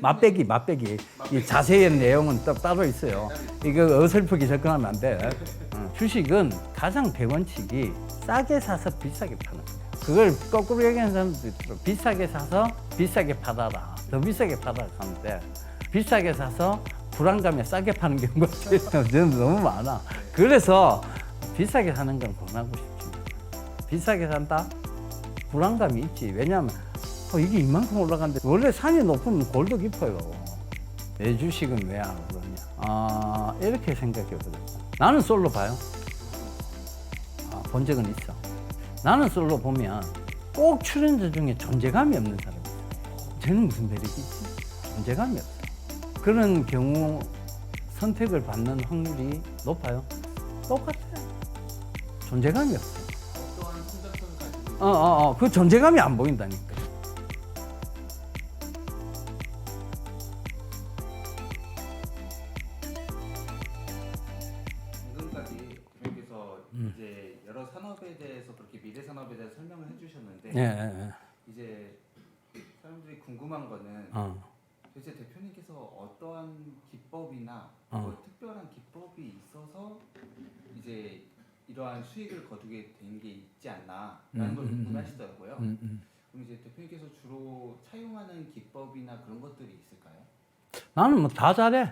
맛배기. 이 자세한 내용은 또 따로 있어요. 이거 어설프게 접근하면 안 돼. 주식은 가장 대원칙이 싸게 사서 비싸게 파는 거예요. 그걸 거꾸로 얘기하는 사람도 있더라고요. 비싸게 사서 비싸게 팔아라. 더 비싸게 팔아라 하는데 비싸게 사서 불안감에 싸게 파는 경우가 저는 너무 많아. 그래서 비싸게 사는 건 권하고 싶습니다. 비싸게 산다? 불안감이 있지. 왜냐하면 이게 이만큼 올라갔는데 원래 산이 높으면 골도 깊어요. 내 주식은 왜 안 그러냐? 이렇게 생각해 보자. 나는 솔로 봐요. 본 적은 있어. 나는 솔로 보면 꼭 출연자 중에 존재감이 없는 사람이 있어요. 쟤는 무슨 매력이 있지? 존재감이 없어. 그런 경우 선택을 받는 확률이 높아요. 똑같아요. 존재감이 없어. 어떠한 성장성을 가지고 있는 그 존재감이 안 보인다니까. 방금까지 대표님께서 이제 여러 산업에 대해서 그렇게 미래 산업에 대해서 설명을 해주셨는데 예. 이제 사람들이 궁금한 거는 도대체 대표님께서 어떠한 기법이나 뭐 특별한 기법이 있어서 이제 이러한 수익을 거두게 된 게 있지 않나라는 걸 궁금해하시더라고요. 그럼 이제 대표님께서 주로 차용하는 기법이나 그런 것들이 있을까요? 나는 뭐 다 잘해.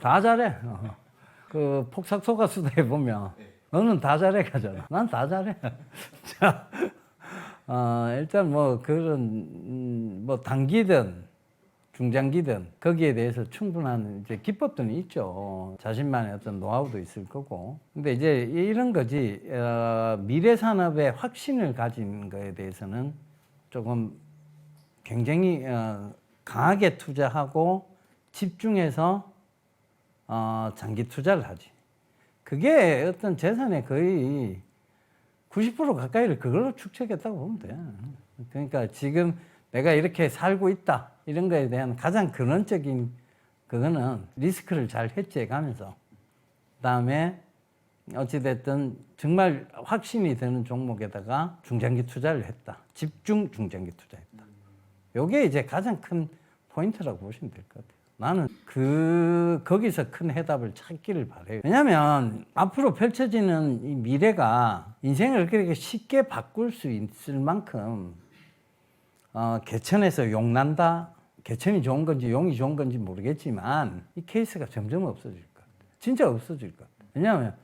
다 잘해. 그 폭삭 속가수다에 보면 네. 너는 다 잘해 가잖아. 난 다 잘해. 자, 일단 뭐 그런 뭐 단기든 중장기든 거기에 대해서 충분한 이제 기법들은 있죠. 자신만의 어떤 노하우도 있을 거고. 근데 이제 이런 거지 미래 산업의 확신을 가진 거에 대해서는 조금 굉장히 강하게 투자하고 집중해서 장기 투자를 하지. 그게 어떤 재산의 거의 90% 가까이를 그걸로 축적했다고 보면 돼. 그러니까 지금 내가 이렇게 살고 있다 이런 거에 대한 가장 근원적인 그거는 리스크를 잘 해지해 가면서 그다음에 어찌됐든 정말 확신이 되는 종목에다가 중장기 투자를 했다. 집중 중장기 투자했다. 요게 이제 가장 큰 포인트라고 보시면 될 것 같아요. 나는 거기서 큰 해답을 찾기를 바래요. 왜냐면 앞으로 펼쳐지는 이 미래가 인생을 그렇게 쉽게 바꿀 수 있을 만큼 개천에서 용 난다. 개천이 좋은 건지 용이 좋은 건지 모르겠지만 이 케이스가 점점 없어질 것 같아요. 진짜 없어질 것 같아요. 왜냐하면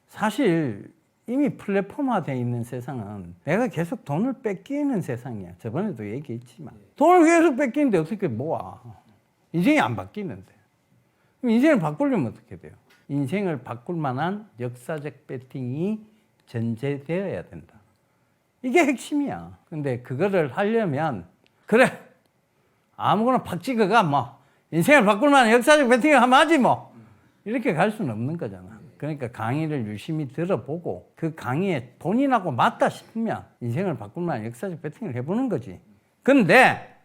사실 이미 플랫폼화되어 있는 세상은 내가 계속 돈을 뺏기는 세상이야. 저번에도 얘기했지만 돈을 계속 뺏기는데 어떻게 모아. 인생이 안 바뀌는데. 그럼 인생을 바꾸려면 어떻게 돼요? 인생을 바꿀 만한 역사적 배팅이 전제되어야 된다. 이게 핵심이야. 근데 그거를 하려면 그래 아무거나 팍 찍어가 뭐 인생을 바꿀 만한 역사적 배팅을 하면 하지 뭐 이렇게 갈 수는 없는 거잖아. 그러니까 강의를 유심히 들어보고 그 강의에 돈이 나고 맞다 싶으면 인생을 바꿀 만한 역사적 배팅을 해보는 거지. 근데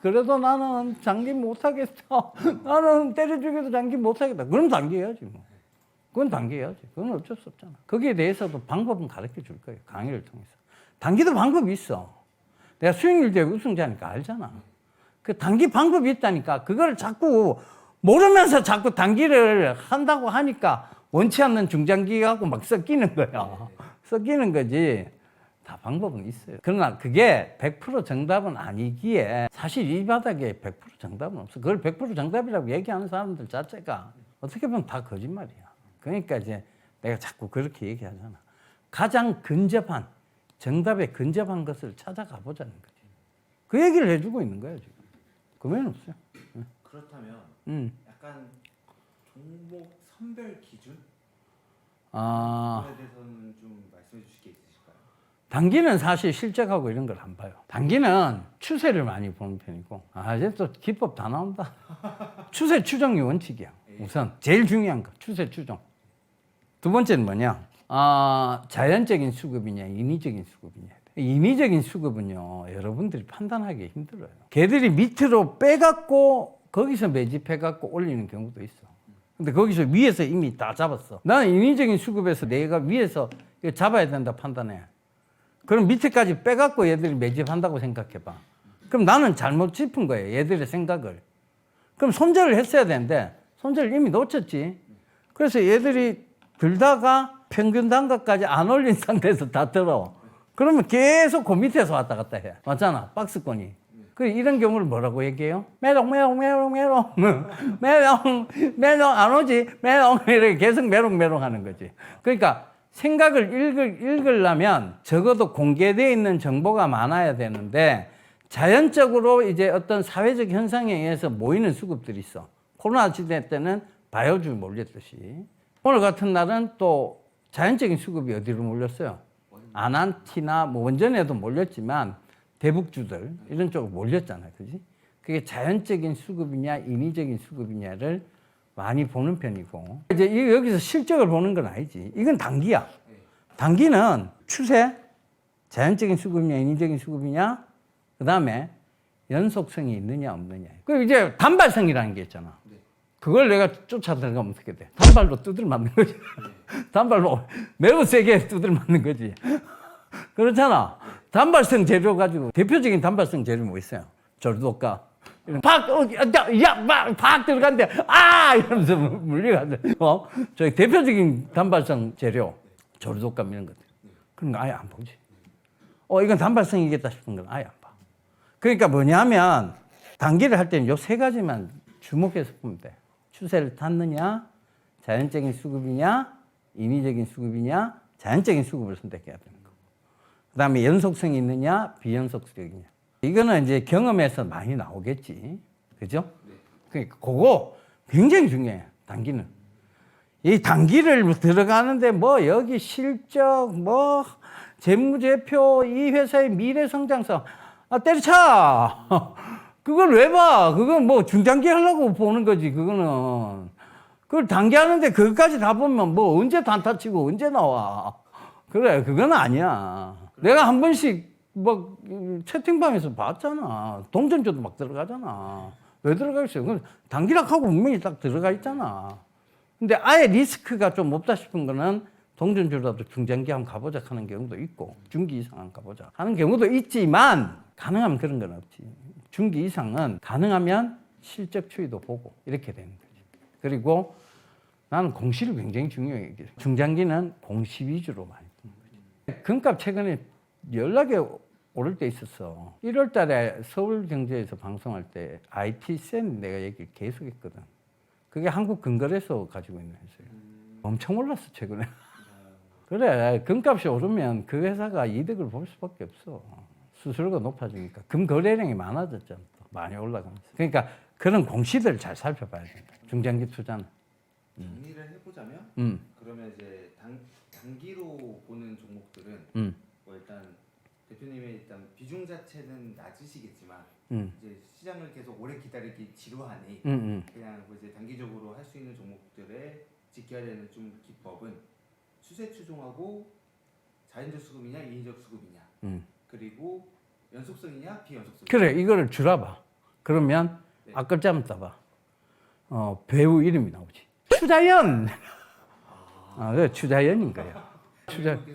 그래도 나는 장기 못하겠어. 나는 때려 죽여도 장기 못하겠다. 그럼 단기해야지 뭐. 그건 단기해야지. 그건 어쩔 수 없잖아. 거기에 대해서도 방법은 가르쳐 줄 거예요. 강의를 통해서. 단기도 방법이 있어. 내가 수익률 대회 우승자니까 알잖아. 그 단기 방법이 있다니까. 그걸 자꾸 모르면서 자꾸 단기를 한다고 하니까 원치 않는 중장기하고 막 섞이는 거야. 섞이는 거지. 다 방법은 있어요. 그러나 그게 100% 정답은 아니기에 사실 이 바닥에 100% 정답은 없어. 그걸 100% 정답이라고 얘기하는 사람들 자체가 어떻게 보면 다 거짓말이야. 그러니까 이제 내가 자꾸 그렇게 얘기하잖아. 가장 근접한 정답에 근접한 것을 찾아가 보자는 거지. 그 얘기를 해주고 있는 거야 지금. 그 외에는 없어요. 그렇다면 약간 종목 선별 기준? 아, 그에 대해서는 좀 말씀해 주실 게 있으실까요? 단기는 사실 실적하고 이런 걸 안 봐요. 단기는 추세를 많이 보는 편이고, 이제 또 기법 다 나온다. 추세 추정이 원칙이야. 우선 제일 중요한 거 추세 추정. 두 번째는 뭐냐? 자연적인 수급이냐, 인위적인 수급이냐. 인위적인 수급은요, 여러분들이 판단하기 힘들어요. 걔들이 밑으로 빼갖고 거기서 매집해갖고 올리는 경우도 있어. 근데 거기서 위에서 이미 다 잡았어. 나는 인위적인 수급에서 내가 위에서 이거 잡아야 된다 판단해. 그럼 밑에까지 빼갖고 얘들이 매집한다고 생각해봐. 그럼 나는 잘못 짚은 거예요. 얘들의 생각을. 그럼 손절을 했어야 되는데 손절을 이미 놓쳤지. 그래서 얘들이 들다가 평균 단가까지 안 올린 상태에서 다 들어. 그러면 계속 그 밑에서 왔다 갔다 해. 맞잖아. 박스권이. 이런 경우를 뭐라고 얘기해요? 메롱 안 오지? 메롱 이렇게 계속 메롱 하는 거지. 그러니까 생각을 읽으려면 적어도 공개되어 있는 정보가 많아야 되는데 자연적으로 이제 어떤 사회적 현상에 의해서 모이는 수급들이 있어. 코로나 시대 때는 바이오주 몰렸듯이. 오늘 같은 날은 또 자연적인 수급이 어디로 몰렸어요? 아난티나 뭐 원전에도 몰렸지만 대북주들 이런 쪽으로 몰렸잖아요. 그지? 그게 자연적인 수급이냐 인위적인 수급이냐를 많이 보는 편이고 이제 여기서 실적을 보는 건 아니지. 이건 단기야. 단기는 추세, 자연적인 수급이냐 인위적인 수급이냐 그 다음에 연속성이 있느냐 없느냐. 그리고 이제 단발성이라는 게 있잖아. 그걸 내가 쫓아 들어가면 어떻게 돼? 단발로 두들 맞는 거지. 단발로 매우 세게 두들 맞는 거지. 그렇잖아. 단발성 재료 가지고 대표적인 단발성 재료 뭐 있어요? 절도가. 팍 들어간대. 아! 이러면서 물려가지고. 저희 대표적인 단발성 재료. 절도감 이런 것들. 그런 거 아예 안 보지. 이건 단발성이겠다 싶은 건 아예 안 봐. 그러니까 뭐냐면 단기를 할 때는 요 세 가지만 주목해서 보면 돼. 추세를 탔느냐, 자연적인 수급이냐, 인위적인 수급이냐, 자연적인 수급을 선택해야 되는 거고. 그 다음에 연속성이 있느냐, 비연속적이냐. 이거는 이제 경험에서 많이 나오겠지. 그죠? 그러니까 그거 굉장히 중요해, 단기는. 이 단기를 들어가는데 뭐 여기 실적, 뭐 재무제표, 이 회사의 미래 성장성, 때려쳐! 그걸 왜 봐? 그건 뭐 중장기 하려고 보는 거지, 그거는. 그걸 단기 하는데 그것까지 다 보면 뭐 언제 단타 치고 언제 나와. 그래, 그건 아니야. 내가 한 번씩 막 채팅방에서 봤잖아. 동전주도 막 들어가잖아. 왜 들어가 있어요? 그건 단기락하고 분명히 딱 들어가 있잖아. 근데 아예 리스크가 좀 없다 싶은 거는 동전주라도 중장기 한번 가보자 하는 경우도 있고 중기 이상 한번 가보자 하는 경우도 있지만 가능하면 그런 건 없지. 중기 이상은 가능하면 실적 추이도 보고 이렇게 되는 거지. 그리고 나는 공시를 굉장히 중요하게 얘기해. 중장기는 공시 위주로 많이 보는 거지. 금값 최근에 연락이 오를 때 있었어. 1월 달에 서울경제에서 방송할 때 IT센 내가 얘기를 계속 했거든. 그게 한국금거래소 가지고 있는 회사예요. 엄청 올랐어 최근에. 그래, 금값이 오르면 그 회사가 이득을 볼 수밖에 없어. 수수료가 높아지니까 금거래량이 많아졌잖아. 많이 올라가면서. 그러니까 그런 공시들을 잘 살펴봐야 된다. 중장기 투자는. 정리를 해보자면 그러면 이제 단기로 보는 종목들은 뭐 일단 대표님의 일단 비중 자체는 낮으시겠지만 이제 시장을 계속 오래 기다리기 지루하니 그냥 뭐 이제 단기적으로 할 수 있는 종목들에 지켜야 되는 좀 기법은 추세 추종하고 자연적 수급이냐 인위적 수급이냐 그리고 연속성이냐 비연속성. 그래, 이거를 줄여봐. 그러면 네. 앞글자만 따봐. 배우 이름이 나오지. 추자연. 그래, 추자연인 거야.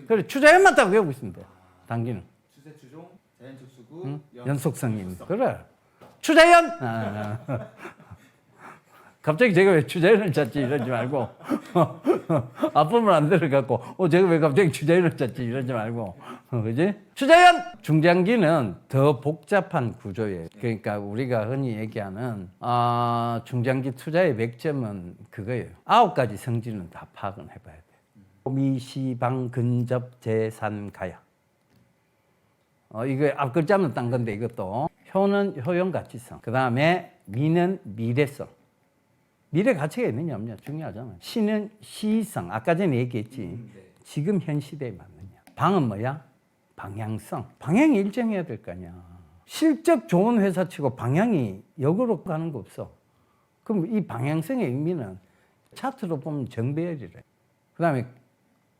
그래, 추자연만 딱 외우고 있으면 돼. 단기는. 추세 추종, 자연적 수급, 연속성인. 그래. 추자연. 갑자기 제가 왜 추자연을 찾지 이러지 말고 앞부분 안 들어갖고 제가 왜 갑자기 추자연을 찾지 이러지 말고 그지? 추자연! 중장기는 더 복잡한 구조예요. 그러니까 우리가 흔히 얘기하는 중장기 투자의 맥점은 그거예요. 9가지 성질은 다 파악을 해봐야 돼. 미시방 근접 재산 가야. 이거 앞글자는 딴 건데 이것도 효는 효용가치성. 그 다음에 미는 미래성. 미래 가치가 있느냐 없느냐 중요하잖아. 시는 시성. 아까 전에 얘기했지. 지금 현 시대에 맞느냐. 방은 뭐야? 방향성. 방향이 일정해야 될 거 아니야. 실적 좋은 회사치고 방향이 역으로 가는 거 없어. 그럼 이 방향성의 의미는 차트로 보면 정배열이래. 그 다음에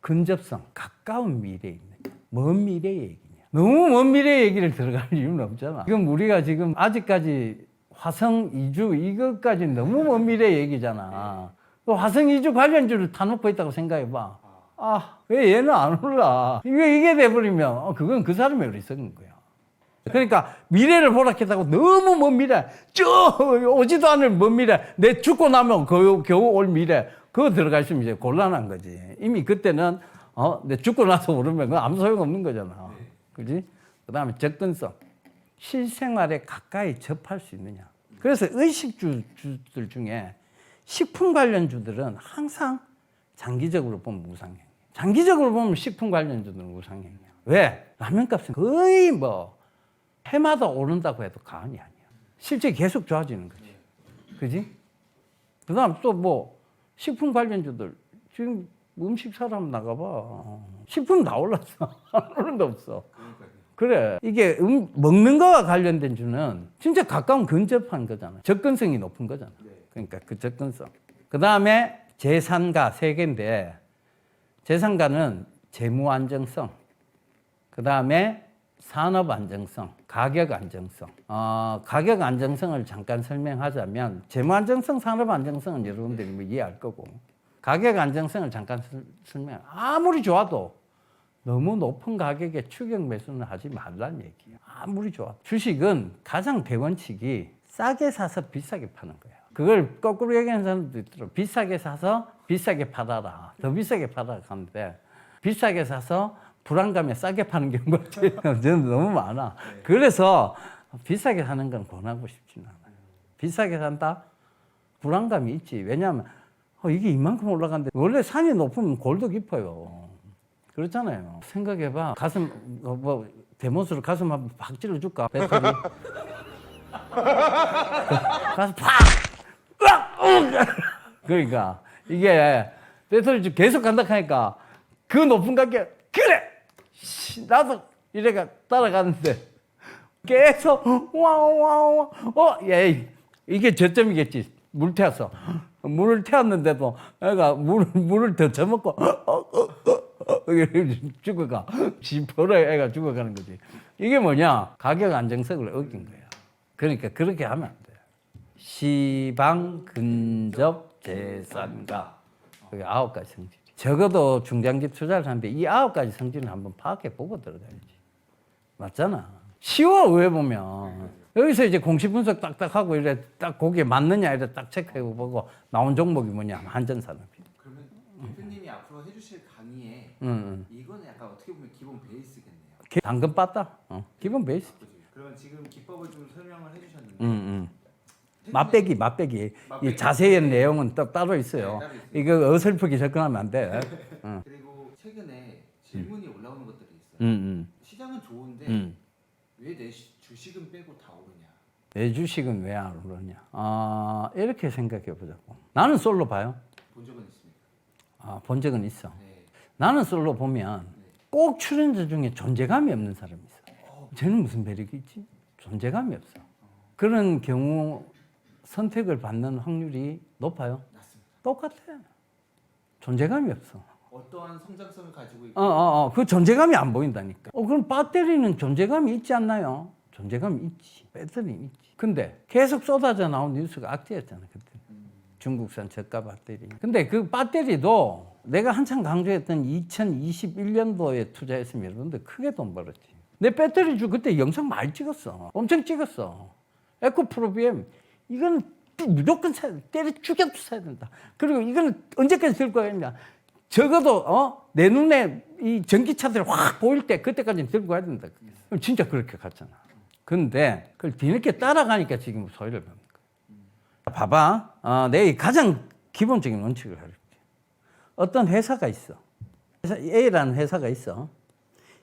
근접성. 가까운 미래에 있느냐. 먼 미래의 얘기냐. 너무 먼 미래의 얘기를 들어갈 이유는 없잖아. 지금 우리가 지금 아직까지 화성 이주 이것까지 너무 먼 미래 얘기잖아. 그 화성 이주 관련주를 타놓고 있다고 생각해봐. 왜 얘는 안 올라? 이게 돼버리면 그건 그 사람의 어리석은 거야. 그러니까 미래를 보라했다고 너무 먼 미래, 저 오지도 않을 먼 미래, 내 죽고 나면 겨우 올 미래, 그거 들어가 있으면 이제 곤란한 거지. 이미 그때는 내 죽고 나서 오르면 그건 아무 소용 없는 거잖아. 그지? 그 다음에 접근성. 실생활에 가까이 접할 수 있느냐. 그래서 의식주들 중에 식품 관련주들은 항상 장기적으로 보면 우상향이야. 장기적으로 보면 식품 관련주들은 우상향이야. 왜? 라면값은 거의 뭐 해마다 오른다고 해도 과언이 아니야. 실제 계속 좋아지는 거지. 그지? 그 다음 또 뭐 식품 관련주들 지금 음식 사람 나가봐. 식품 다 올랐어. 안 오른 데 없어. 그래. 이게 먹는 거와 관련된 주는 진짜 가까운 근접한 거잖아. 접근성이 높은 거잖아. 그러니까 그 접근성. 그 다음에 재산가 세 개인데, 재산가는 재무 안정성, 그 다음에 산업 안정성, 가격 안정성. 가격 안정성을 잠깐 설명하자면, 재무 안정성, 산업 안정성은 여러분들이 뭐 이해할 거고, 가격 안정성을 잠깐 설명. 아무리 좋아도 너무 높은 가격에 추격 매수는 하지 말라는 얘기야. 아무리 좋아. 주식은 가장 대원칙이 싸게 사서 비싸게 파는 거야. 그걸 거꾸로 얘기하는 사람도 있더라고. 비싸게 사서 비싸게 팔아라. 더 비싸게 팔아라 하는데, 비싸게 사서 불안감에 싸게 파는 경우가 저는 너무 많아. 그래서 비싸게 사는 건 권하고 싶지는 않아요. 비싸게 산다? 불안감이 있지. 왜냐하면 이게 이만큼 올라갔는데 원래 산이 높으면 골도 깊어요. 그렇잖아요. 생각해봐. 가슴 뭐 대못으로 가슴 한번 팍 찔러줄까? 배터리. 가슴 팍! 그러니까 이게 배터리 계속 간다 하니까 그 높은 가격 그래! 나도 이래가 따라가는데 계속 와와와 야 이게 저점이겠지. 물 태웠어. 물을 태웠는데도 애가 물을 더 처먹고 죽어가. 지퍼로 애가 죽어가는 거지. 이게 뭐냐? 가격 안정성을 어긴 거야. 그러니까 그렇게 하면 안 돼. 시방, 근접, 재산가. 그게 9가지 성질. 적어도 중장기 투자를 하는데 이 9가지 성질을 한번 파악해 보고 들어가야지. 맞잖아. 쉬워, 왜 보면. 여기서 이제 공시 분석 딱딱 하고 이래 딱 거기에 맞느냐 이래 딱 체크해 보고 나온 종목이 뭐냐? 한전산업이. 그러면 대표님이 앞으로 해주실 강의에 이거는 약간 어떻게 보면 기본 베이스겠네요. 당근 빠따. 기본 베이스. 그러면 지금 기법을 좀 설명을 해주셨는데 맛배기. 이 자세한 내용은 또 따로 있어요. 네, 따로 있어요. 이거 어설프게 접근하면 안 돼. 그리고 최근에 질문이 올라오는 것들이 있어요. 시장은 좋은데 왜 내 주식은 빼고 다 오르냐? 내 주식은 왜 안 오르냐? 이렇게 생각해 보자고. 나는 솔로 봐요. 본 적은 있습니까? 본 적은 있어. 네. 나는 솔로 보면 꼭 출연자 중에 존재감이 없는 사람이 있어. 쟤는 무슨 매력이 있지? 존재감이 없어. 그런 경우 선택을 받는 확률이 높아요. 맞습니다. 똑같아. 존재감이 없어. 어떠한 성장성을 가지고 있고 그 존재감이 안 보인다니까. 그럼 배터리는 존재감이 있지 않나요? 존재감이 있지. 배터리는 있지. 근데 계속 쏟아져 나온 뉴스가 악재였잖아, 그때. 중국산 저가 배터리. 근데 그 배터리도 내가 한참 강조했던 2021년도에 투자했으면 여러분들 크게 돈 벌었지. 내 배터리 주 그때 영상 많이 찍었어. 엄청 찍었어. 에코프로비엠. 이건 무조건 사야 돼. 때려 죽여도 사야 된다. 그리고 이거는 언제까지 들 거야? 적어도 내 눈에 이 전기차들이 확 보일 때 그때까지는 들고 가야 된다. 진짜 그렇게 갔잖아. 근데 그걸 뒤늦게 따라가니까 지금 소리를 받는 거야. 봐봐. 내 가장 기본적인 원칙을 가르칠게. 어떤 회사가 있어. A라는 회사가 있어.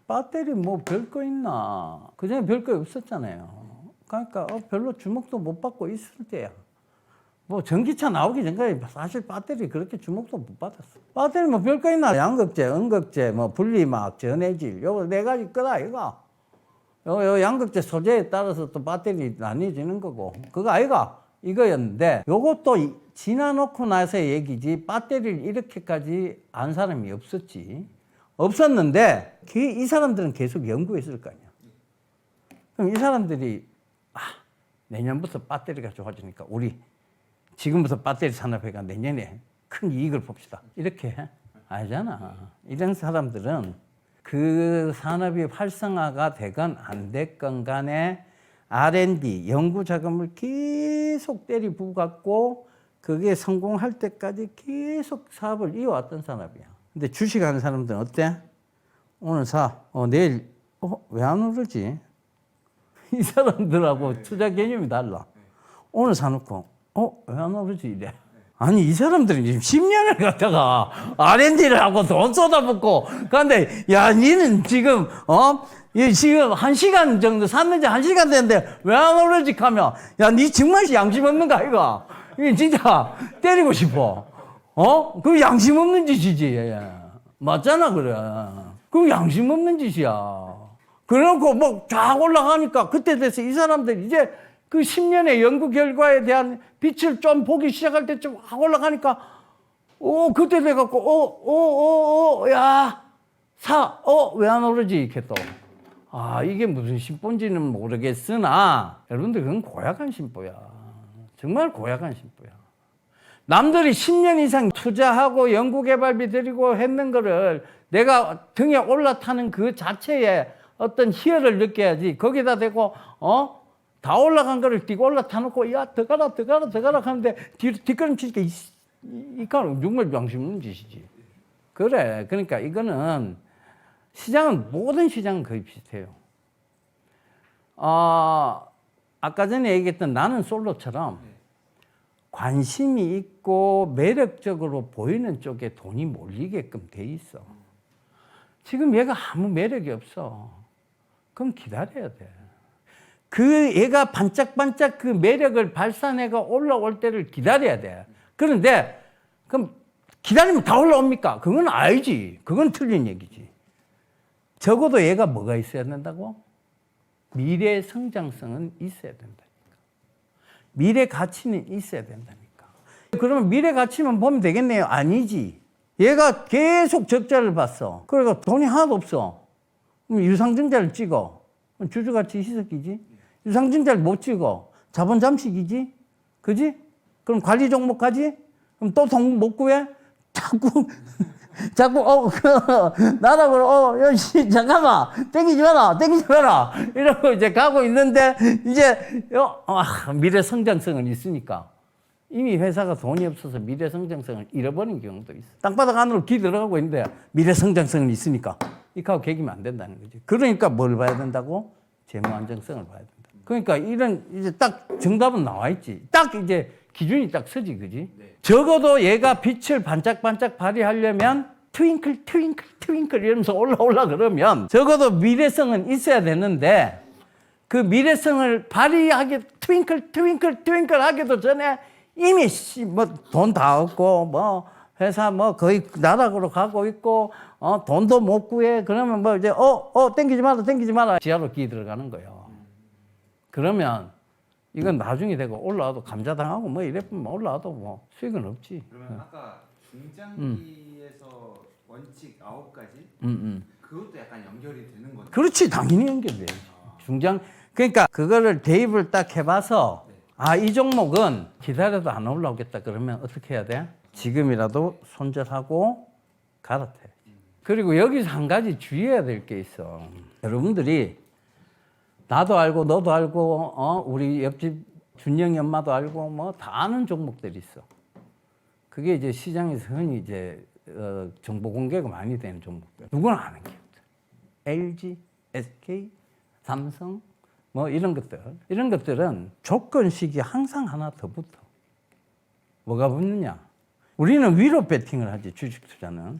배터리 뭐 별거 있나. 그전에 별거 없었잖아요. 그러니까 별로 주목도 못 받고 있을 때야. 뭐 전기차 나오기 전까지 사실 배터리 그렇게 주목도 못 받았어. 배터리 뭐 별거 있나? 양극재, 음극재, 뭐 분리막, 전해질 요거 4가지 거다 이거. 요 양극재 소재에 따라서 또 배터리 나뉘어지는 거고 그거 아이가 이거였는데 요것도 지나놓고 나서의 얘기지 배터리를 이렇게까지 안 사람이 없었지. 없었는데 이 사람들은 계속 연구했을 거 아니야. 그럼 이 사람들이 내년부터 배터리가 좋아지니까 우리 지금부터 배터리 산업회가 내년에 큰 이익을 봅시다. 이렇게 알잖아. 이런 사람들은 그 산업이 활성화가 되건 안 됐건 간에 R&D, 연구 자금을 계속 때리부어 갖고 그게 성공할 때까지 계속 사업을 이어왔던 산업이야. 근데 주식하는 사람들은 어때? 오늘 사, 내일, 왜 안 오르지? 이 사람들하고 투자 개념이 달라. 오늘 사놓고, 왜 안 오르지? 이래. 아니, 이 사람들이 지금 10년을 갖다가 R&D를 하고 돈 쏟아붓고, 그런데, 야, 니는 지금, 지금 1시간 정도 샀는지 1시간 됐는데 왜 안 오르지? 하면, 야, 니 정말 양심 없는 거 아이가? 이게 진짜 때리고 싶어. 그 양심 없는 짓이지. 맞잖아, 그래. 그 양심 없는 짓이야. 그래놓고 뭐 쫙 올라가니까 그때 돼서 이 사람들 이제 그 10년의 연구 결과에 대한 빛을 좀 보기 시작할 때쯤 확 올라가니까, 그때 돼갖고, 야, 왜 안 오르지? 이렇게 또. 이게 무슨 심보인지는 모르겠으나, 여러분들 그건 고약한 심보야. 정말 고약한 심보야. 남들이 10년 이상 투자하고 연구개발비 들이고 했는 거를 내가 등에 올라타는 그 자체에 어떤 희열을 느껴야지. 거기다 대고, 다 올라간 거를 뛰고 올라타 놓고, 야, 더 가라 하는데 뒷걸음치니까 이 가는 정말 양심 없는 짓이지. 그래. 그러니까 이거는 시장은, 모든 시장은 거의 비슷해요. 아까 전에 얘기했던 나는 솔로처럼 관심이 있고 매력적으로 보이는 쪽에 돈이 몰리게끔 돼 있어. 지금 얘가 아무 매력이 없어. 그럼 기다려야 돼. 그 얘가 반짝반짝 그 매력을 발산해가 올라올 때를 기다려야 돼. 그런데 그럼 기다리면 다 올라옵니까? 그건 아니지. 그건 틀린 얘기지. 적어도 얘가 뭐가 있어야 된다고? 미래 성장성은 있어야 된다니까. 미래 가치는 있어야 된다니까. 그러면 미래 가치만 보면 되겠네요? 아니지. 얘가 계속 적자를 봤어. 그러니까 돈이 하나도 없어. 그럼 유상증자를 찍어. 그럼 주주가치 희석이지. 유상증자를 못 찍어. 자본 잠식이지. 그지? 그럼 관리 종목 가지? 그럼 또 돈 못 구해? 자꾸 나라고 야, 잠깐만 땡기지 마라 이러고 이제 가고 있는데, 이제 미래 성장성은 있으니까 이미 회사가 돈이 없어서 미래 성장성을 잃어버린 경우도 있어. 땅바닥 안으로 기 들어가고 있는데 미래 성장성은 있으니까 이하고 개기면 안 된다는 거지. 그러니까 뭘 봐야 된다고? 재무 안정성을 봐야 된다. 그러니까 이런 이제 딱 정답은 나와 있지. 딱 이제 기준이 딱 서지, 그지? 네. 적어도 얘가 빛을 반짝반짝 발휘하려면 트윙클 이러면서 올라 그러면 적어도 미래성은 있어야 되는데, 그 미래성을 발휘하게 트윙클 하기도 전에 이미 뭐 돈 다 없고 뭐 회사 뭐 거의 나락으로 가고 있고 돈도 못 구해. 그러면 뭐 이제 땡기지 마라 지하로 기 들어가는 거예요. 그러면 이건 나중에 되고 올라와도 감자당하고 뭐 이래보면 올라와도 뭐 수익은 없지. 그러면 아까 중장기에서 원칙 9가지 그것도 약간 연결이 되는 거죠? 그렇지, 당연히 연결돼요. 그러니까 그거를 대입을 딱 해봐서 이 종목은 기다려도 안 올라오겠다 그러면 어떻게 해야 돼? 지금이라도 손절하고 갈아타야 돼. 그리고 여기서 한 가지 주의해야 될 게 있어. 여러분들이 나도 알고 너도 알고 우리 옆집 준영이 엄마도 알고 뭐 다 아는 종목들이 있어. 그게 이제 시장에서 흔히 이제 정보 공개가 많이 되는 종목들. 누구나 아는 기업들. LG, SK, 삼성 뭐 이런 것들. 이런 것들은 조건식이 항상 하나 더 붙어. 뭐가 붙느냐? 우리는 위로 배팅을 하지, 주식 투자는.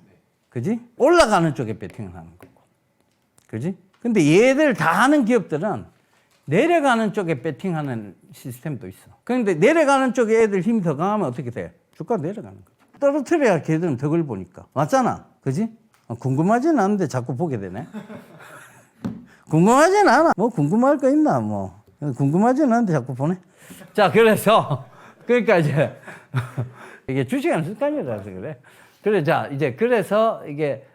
그지? 올라가는 쪽에 배팅을 하는 거고. 그지? 근데 얘들 다 하는 기업들은 내려가는 쪽에 배팅하는 시스템도 있어. 그런데 내려가는 쪽에 애들 힘이 더 강하면 어떻게 돼? 주가 내려가는 거지. 떨어뜨려야 걔들은 덕을 보니까. 맞잖아. 그지? 궁금하지는 않은데 자꾸 보게 되네. 궁금하지는 않아. 뭐 궁금할 거 있나 뭐. 궁금하지는 않은데 자꾸 보네. 자, 그러니까 이제 이게 주식하는 습관이라서 그래. 그래서 이게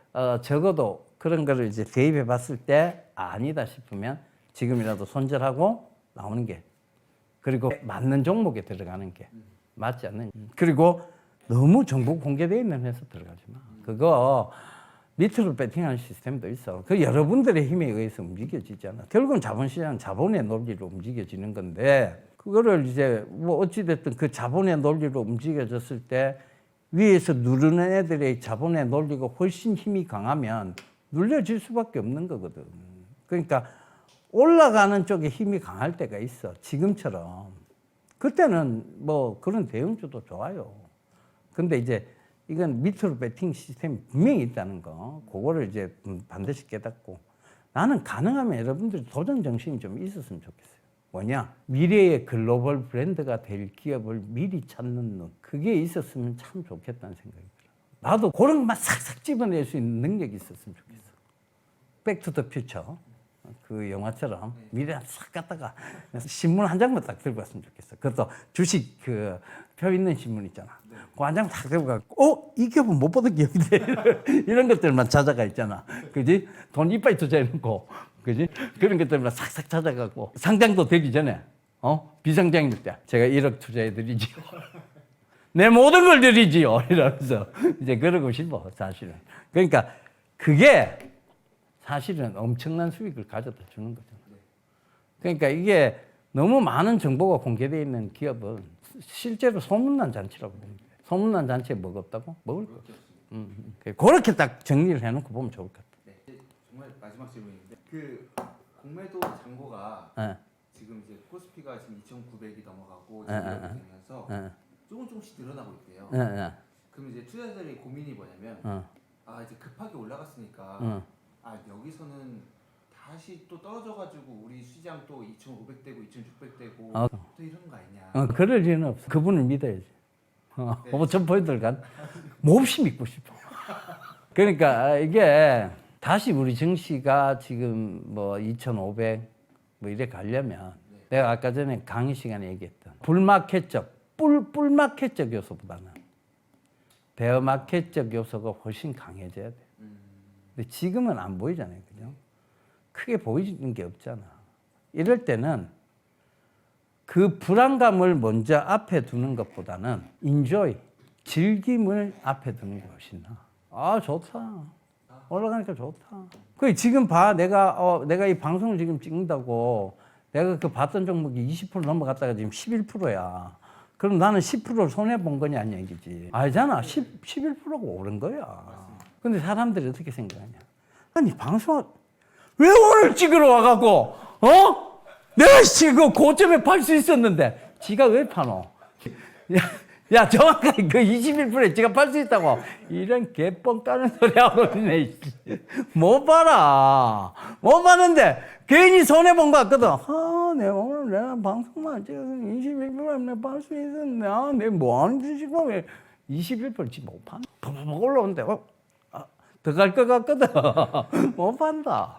적어도 그런 거를 이제 대입해 봤을 때 아니다 싶으면 지금이라도 손절하고 나오는 게, 그리고 맞는 종목에 들어가는 게 맞지 않느냐. 그리고 너무 정보 공개되어 있는 회사 들어가지 마. 그거 밑으로 배팅하는 시스템도 있어. 그 여러분들의 힘에 의해서 움직여지잖아. 결국은 자본시장은 자본의 논리로 움직여지는 건데 그거를 이제 뭐 어찌됐든 그 자본의 논리로 움직여졌을 때 위에서 누르는 애들의 자본의 논리가 훨씬 힘이 강하면 눌려질 수밖에 없는 거거든. 그러니까 올라가는 쪽에 힘이 강할 때가 있어. 지금처럼. 그때는 뭐 그런 대응주도 좋아요. 근데 이제 이건 밑으로 배팅 시스템이 분명히 있다는 거. 그거를 이제 반드시 깨닫고 나는 가능하면 여러분들이 도전 정신이 좀 있었으면 좋겠어요. 뭐냐? 미래의 글로벌 브랜드가 될 기업을 미리 찾는 눈. 그게 있었으면 참 좋겠다는 생각이 들어요. 나도 그런 것만 싹싹 집어낼 수 있는 능력이 있었으면 좋겠어. 백투더 퓨처. 그 영화처럼 미래 싹 갔다가 신문 한 장만 딱 들고 왔으면 좋겠어. 그것도 주식 그 표 있는 신문 있잖아. 그 한 장 딱 들고 가고, 이 기업은 못 보던 기업인데 이런 것들만 찾아가 있잖아. 그지? 돈 이빨 투자해놓고, 그지? 그런 것들만 싹싹 찾아가고 상장도 되기 전에, 비상장일 때 제가 1억 투자해드리지요. 내 모든 걸 드리지요. 이러면서 이제 그러고 싶어, 사실은. 그러니까 그게 사실은 엄청난 수익을 가져다 주는 거잖아. 그러니까 이게 너무 많은 정보가 공개되어 있는 기업은 실제로 소문난 잔치라고 봅니다. 소문난 잔치에 뭐가 없다고? 먹을 거 없어. 그렇게 딱 정리를 해놓고 보면 좋을 것 같아요. 네. 정말 마지막 질문인데 그 공매도 잔고가 네. 지금 이제 코스피가 지금 2,900이 넘어가고 되면서 조금씩 늘어나고 있대요. 그럼 이제 투자자들의 고민이 뭐냐면 이제 급하게 올라갔으니까 여기서는 다시 또 떨어져가지고 우리 시장 또 2,500 되고 2,600 되고 또 이런 거 아니냐. 그럴 리는 없어. 그분을 믿어야지. 5,000포인트를 간 몹시 믿고 싶어. 그러니까 이게 다시 우리 증시가 지금 뭐 2,500 뭐 이래 가려면 내가 아까 전에 강의 시간에 얘기했던 불마켓적, 뿔마켓적 요소보다는 베어마켓적 요소가 훨씬 강해져야 돼. 근데 지금은 안 보이잖아요. 그죠? 크게 보이는 게 없잖아. 이럴 때는 그 불안감을 먼저 앞에 두는 것보다는 enjoy, 즐김을 앞에 두는 게 훨씬 나아. 좋다. 올라가니까 좋다. 그 지금 봐. 내가 이 방송을 지금 찍는다고 내가 그 봤던 종목이 20% 넘어갔다가 지금 11%야. 그럼 나는 10%를 손해본 거냐, 아니야, 이거지. 알잖아. 11%가 오른 거야. 근데 사람들이 어떻게 생각하냐. 아니, 방송, 왜 오늘 찍으러 와갖고, 내가 지금 고점에 팔 수 있었는데, 지가 왜 파노? 야, 정확하게 그 21%에 지가 팔 수 있다고. 이런 개뻥 까는 소리 하고 있네. 못 봐라. 못 봤는데, 괜히 손해본 것 같거든. 내가 방송만 찍어서 21%에 내가 팔 수 있었는데, 내가 뭐 하는 짓이 보면 21%를 지금 못 파네. 푹 올라오는데, 더 갈 것 같거든. 못 판다.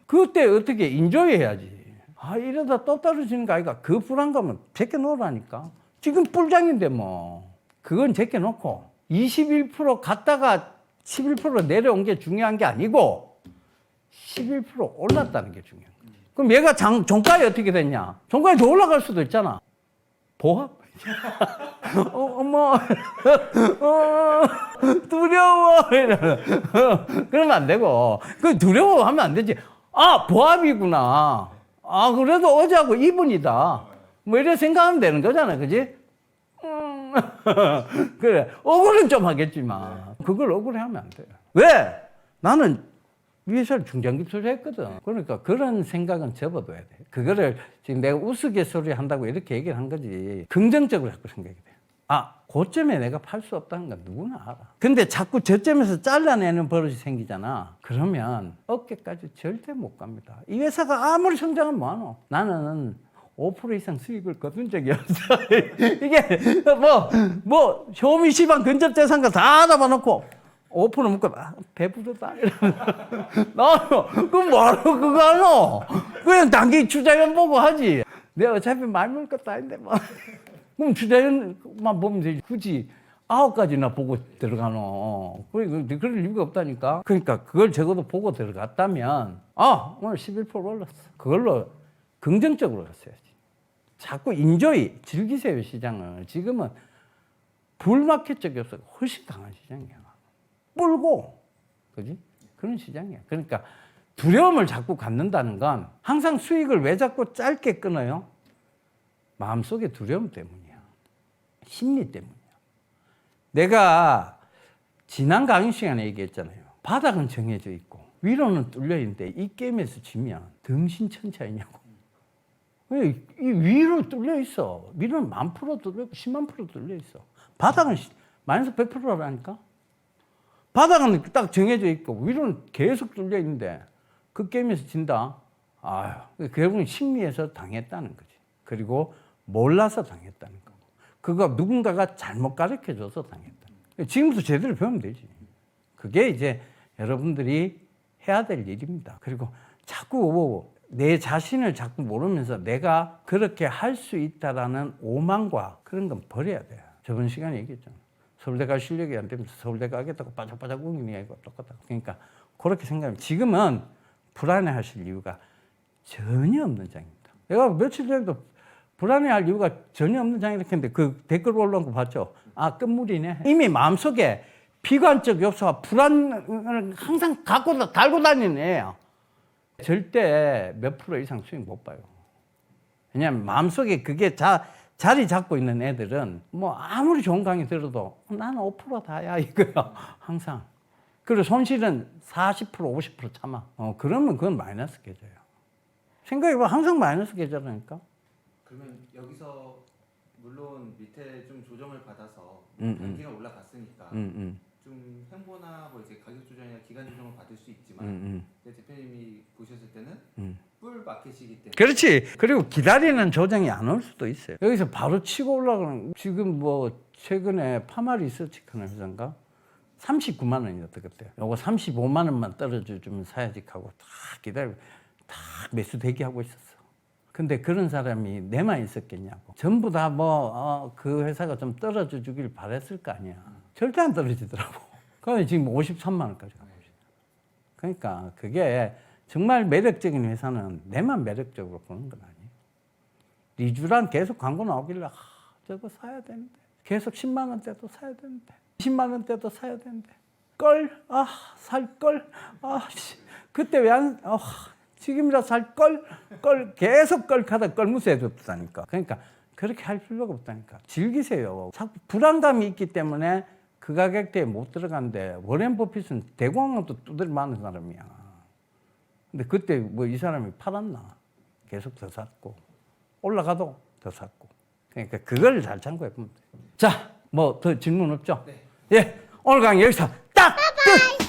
그때 어떻게 인조해 해야지. 이러다 또 떨어지는 거 아이가. 그 불안감은 제껴놓으라니까. 지금 뿔장인데 뭐. 그건 제껴놓고 21% 갔다가 11% 내려온 게 중요한 게 아니고 11% 올랐다는 게 중요한 거지. 그럼 얘가 종가에 어떻게 됐냐? 종가에 더 올라갈 수도 있잖아. 보합? 두려워. 그러면 안 되고. 그 두려워하면 안 되지. 보합이구나. 그래도 어제하고 이분이다. 뭐 이래 생각하면 되는 거잖아. 그지? 그래. 억울은 좀 하겠지만. 그걸 억울해하면 안 돼. 왜? 나는 위에서 중장기 투자했거든. 그러니까 그런 생각은 접어둬야 돼. 그거를 지금 내가 우스갯소리 한다고 이렇게 얘기를 한 거지. 긍정적으로 자꾸 생각이 돼. 고점에 내가 팔 수 없다는 건 누구나 알아. 근데 자꾸 저점에서 잘라내는 버릇이 생기잖아. 그러면 어깨까지 절대 못 갑니다. 이 회사가 아무리 성장하면 뭐하노? 나는 5% 이상 수익을 거둔 적이 없어. 이게 쇼미 시방 근접자산가 다 잡아놓고 5% 묶어 배부르다 이러면서 나는 그럼 뭐하러 그거 하노? 그냥 단기 투자연 보고 하지. 내가 어차피 말물 것도 아닌데 뭐. 그럼 투자연만 보면 되지. 굳이 9가지나 보고 들어가노. 그럴 이유가 없다니까. 그러니까 그걸 적어도 보고 들어갔다면 오늘 11% 올랐어. 그걸로 긍정적으로 갔어야지. 자꾸 인조이 즐기세요 시장을. 지금은 불마켓적 요소가 훨씬 강한 시장이야. 뿔고, 그지? 그런 시장이야. 그러니까 두려움을 자꾸 갖는다는 건 항상 수익을 왜 자꾸 짧게 끊어요? 마음속에 두려움 때문이야. 심리 때문이야. 내가 지난 강의 시간에 얘기했잖아요. 바닥은 정해져 있고 위로는 뚫려 있는데 이 게임에서 지면 등신천차이냐고. 왜 이 위로 뚫려 있어? 위로는 10,000% 뚫려 있고 10만 프로 뚫려 있어. 바닥은 마이너스 100%라니까. 바닥은 딱 정해져 있고 위로는 계속 뚫려 있는데 그 게임에서 진다. 아유, 결국은 심리에서 당했다는 거지. 그리고 몰라서 당했다는 거고. 그거 누군가가 잘못 가르쳐줘서 당했다는 거고. 지금부터 제대로 배우면 되지. 그게 이제 여러분들이 해야 될 일입니다. 그리고 자꾸 내 자신을 자꾸 모르면서 내가 그렇게 할 수 있다라는 오만과 그런 건 버려야 돼요. 저번 시간에 얘기했잖아. 서울대 갈 실력이 안 되면서 서울대 가겠다고 바짝바짝 우기는 얘기가 똑같다. 그러니까 그렇게 생각하면 지금은 불안해하실 이유가 전혀 없는 장입니다. 내가 며칠 전에도 불안해할 이유가 전혀 없는 장이라고 했는데 그 댓글 올라온 거 봤죠? 아, 끝물이네. 이미 마음속에 비관적 요소와 불안을 항상 달고 다니는 애예요. 절대 몇 프로 이상 수익 못 봐요. 왜냐하면 마음속에 그게 자리 잡고 있는 애들은 뭐 아무리 좋은 강의 들어도 나는 5% 다야 이거야. 항상. 그리고 손실은 40%, 50% 참아. 그러면 그건 마이너스 계좌예요. 생각해봐. 항상 마이너스 계좌라니까. 그러면 여기서 물론 밑에 좀 조정을 받아서 단기가 올라갔으니까 좀 횡보나 뭐 이제 가격 조정이나 기간 조정을 받을 수 있지만 대표님이 보셨을 때는 뿔 마켓이기 때문에 그렇지. 그리고 기다리는 조정이 안 올 수도 있어요. 여기서 바로 치고 올라가는 지금 뭐 최근에 파마 리서치하는 회사인가 39만 원이었다 그때. 요거 35만 원만 떨어져주면 사야지 하고 다 기다리고 다 매수 대기하고 있었어. 근데 그런 사람이 내만 있었겠냐고. 전부 다 그 회사가 좀 떨어져 주길 바랬을 거 아니야. 절대 안 떨어지더라고. 그래서 지금 53만 원까지 가고 있어. 그러니까 그게 정말 매력적인 회사는 내만 매력적으로 보는 건 아니에요. 리주란 계속 광고 나오길래 저거 사야 되는데. 계속 10만 원대도 사야 되는데. 20만 원대도 사야 되는데. 살 걸. 그때 왜 안 지금이라 살 걸 계속 껄하다 껄무새해줬다니까. 그러니까 그렇게 할 필요가 없다니까. 즐기세요. 자꾸 불안감이 있기 때문에 그 가격대에 못 들어간데 워렌 버핏은 대공황도 두드려 맞는 사람이야. 근데 그때 뭐 이 사람이 팔았나? 계속 더 샀고 올라가도 더 샀고. 그러니까 그걸 잘 참고해 보면 돼. 자, 뭐 더 질문 없죠? 네. 예, 오늘 강의 여기서 딱 끝.